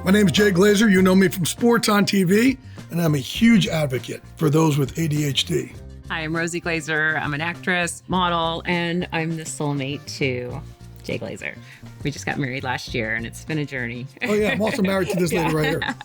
My name is Jay Glazer. You know me from sports on TV, and I'm a huge advocate for those with ADHD. Hi, I'm Rosie Glazer. I'm an actress, model, and I'm the soulmate to Jay Glazer. We just got married last year, and it's been a journey. Oh, yeah. I'm also married to this lady right here.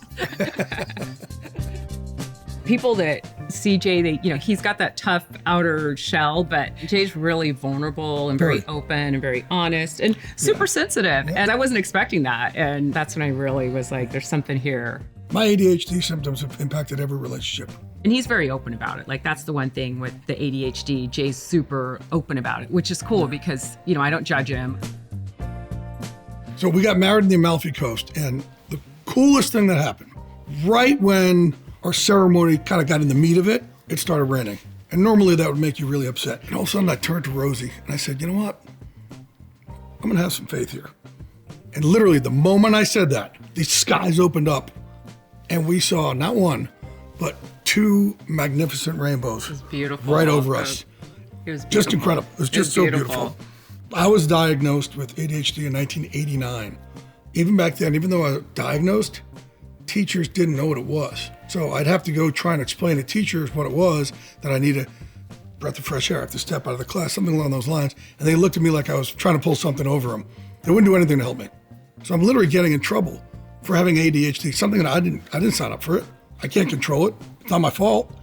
People that see Jay, he's got that tough outer shell, but Jay's really vulnerable and very open and very honest and super sensitive. And I wasn't expecting that. And that's when I really was like, there's something here. My ADHD symptoms have impacted every relationship. And he's very open about it. Like, that's the one thing with the ADHD. Jay's super open about it, which is cool because, I don't judge him. So we got married in the Amalfi Coast, and the coolest thing that happened, right when our ceremony kind of got in the meat of it, it started raining. And normally that would make you really upset. And all of a sudden I turned to Rosie and I said, you know what? I'm gonna have some faith here. And literally the moment I said that, the skies opened up and we saw not one, but two magnificent rainbows. It was beautiful. Right over us. It was beautiful. Just incredible. It was just so beautiful. I was diagnosed with ADHD in 1989. Even back then, even though I was diagnosed, teachers didn't know what it was. So I'd have to go try and explain to teachers what it was, that I need a breath of fresh air, I have to step out of the class, something along those lines. And they looked at me like I was trying to pull something over them. They wouldn't do anything to help me. So I'm literally getting in trouble for having ADHD, something that I didn't sign up for it. I can't control it. It's not my fault.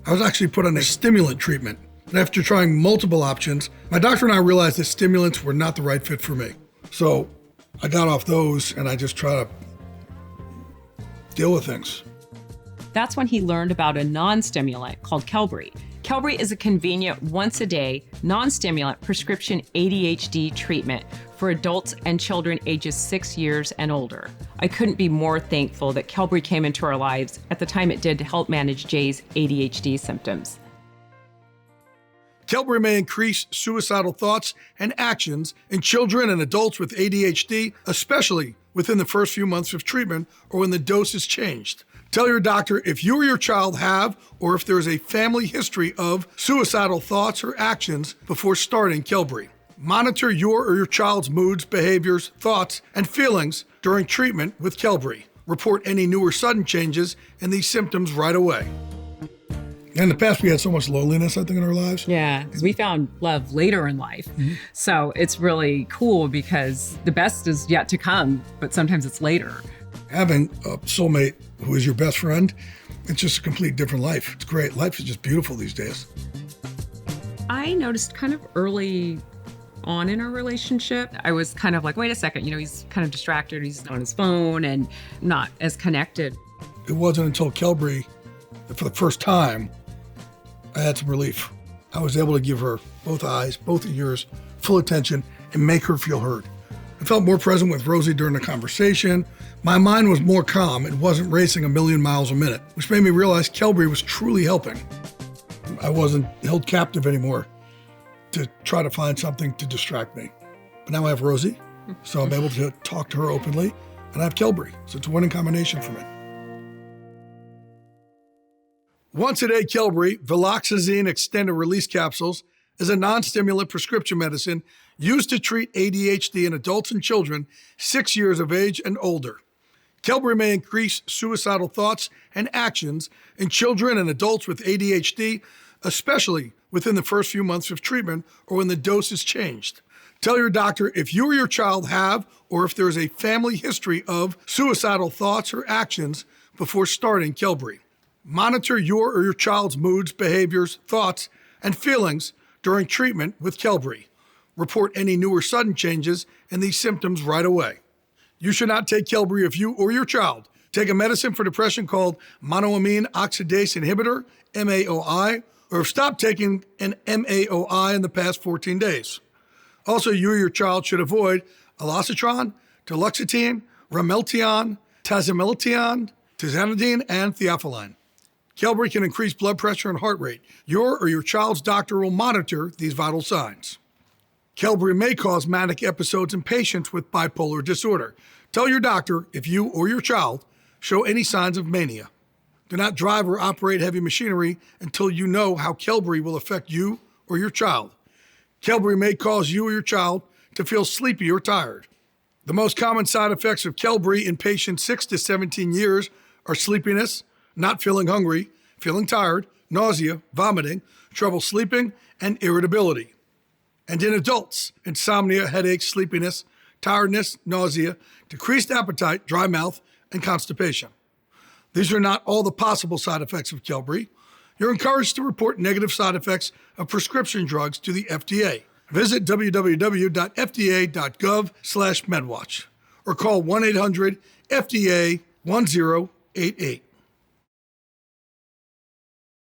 I was actually put on a stimulant treatment. And after trying multiple options, my doctor and I realized that stimulants were not the right fit for me. So I got off those and I just try to deal with things. That's when he learned about a non-stimulant called Qelbree. Qelbree is a convenient once-a-day, non-stimulant prescription ADHD treatment for adults and children ages 6 years and older. I couldn't be more thankful that Qelbree came into our lives at the time it did to help manage Jay's ADHD symptoms. Qelbree may increase suicidal thoughts and actions in children and adults with ADHD, especially within the first few months of treatment or when the dose is changed. Tell your doctor if you or your child have, or if there is a family history of suicidal thoughts or actions before starting Qelbree. Monitor your or your child's moods, behaviors, thoughts, and feelings during treatment with Qelbree. Report any new or sudden changes in these symptoms right away. In the past, we had so much loneliness, I think, in our lives. Yeah, because we found love later in life. Mm-hmm. So it's really cool because the best is yet to come, but sometimes it's later. Having a soulmate who is your best friend, it's just a complete different life. It's great. Life is just beautiful these days. I noticed kind of early on in our relationship, I was kind of like, wait a second, he's kind of distracted. He's on his phone and not as connected. It wasn't until Qelbree that for the first time, I had some relief. I was able to give her both eyes, both ears, full attention, and make her feel heard. I felt more present with Rosie during the conversation. My mind was more calm. It wasn't racing a million miles a minute, which made me realize Qelbree was truly helping. I wasn't held captive anymore to try to find something to distract me. But now I have Rosie, so I'm able to talk to her openly, and I have Qelbree, so it's a winning combination for me. Once-a-day Qelbree, viloxazine extended release capsules, is a non-stimulant prescription medicine used to treat ADHD in adults and children 6 years of age and older. Qelbree may increase suicidal thoughts and actions in children and adults with ADHD, especially within the first few months of treatment or when the dose is changed. Tell your doctor if you or your child have, or if there is a family history of suicidal thoughts or actions before starting Qelbree. Monitor your or your child's moods, behaviors, thoughts, and feelings during treatment with Qelbree. Report any new or sudden changes in these symptoms right away. You should not take Qelbree if you or your child take a medicine for depression called monoamine oxidase inhibitor, MAOI, or have stopped taking an MAOI in the past 14 days. Also, you or your child should avoid alloxitron, duloxetine, ramelteon, tazimilteon, tizanidine, and theophylline. Qelbree can increase blood pressure and heart rate. Your or your child's doctor will monitor these vital signs. Qelbree may cause manic episodes in patients with bipolar disorder. Tell your doctor if you or your child show any signs of mania. Do not drive or operate heavy machinery until you know how Qelbree will affect you or your child. Qelbree may cause you or your child to feel sleepy or tired. The most common side effects of Qelbree in patients 6 to 17 years are sleepiness, not feeling hungry, feeling tired, nausea, vomiting, trouble sleeping, and irritability. And in adults, insomnia, headaches, sleepiness, tiredness, nausea, decreased appetite, dry mouth, and constipation. These are not all the possible side effects of Qelbree. You're encouraged to report negative side effects of prescription drugs to the FDA. Visit www.fda.gov/medwatch or call 1-800-FDA-1088.